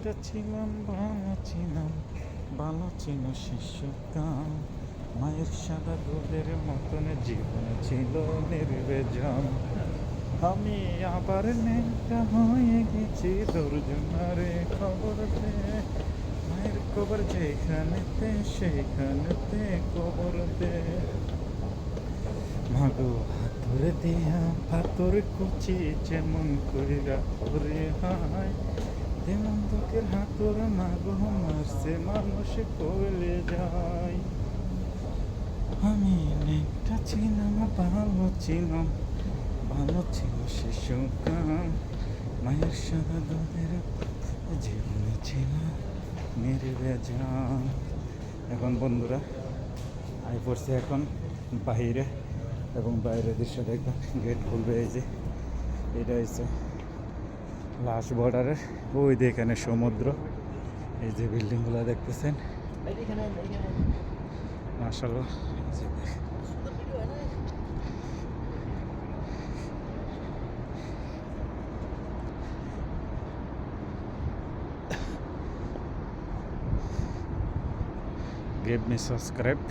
নেকটা ছিলাম ভালো ছিল শিশুকাল। মায়ের সাদা দুধের মতন জীবন ছিল নির্বেজাল। আমি আবার নেকটা হয়ে গেছি, দর্জনারে খবর দে। মায়ের কবর যেখানেতে সেইখানেতে কবর দে। মাগো হাতর দিয়া পাথর কুচি যেমন কইরা করে হায়, তেমন তোকের হাতর মাগো মারছে মানুষ কইলে যায়। আমি নেকটা ছিলাম ভালো ছিল শিশুকাল। মায়ের সাদা দুধের জীবনে ছিল নির্বেজাল। এখন বন্ধুরা আই পড়ছে এখন বাহিরে, এবং বাইরের দৃশ্য দেখবেন। গেট খুলবে, এই যে এটা হচ্ছে লাস্ট বর্ডারের ওই যে এখানে সমুদ্র। এই যে বিল্ডিংগুলো দেখতেছেন মাশাআল্লাহ। Give me subscribe.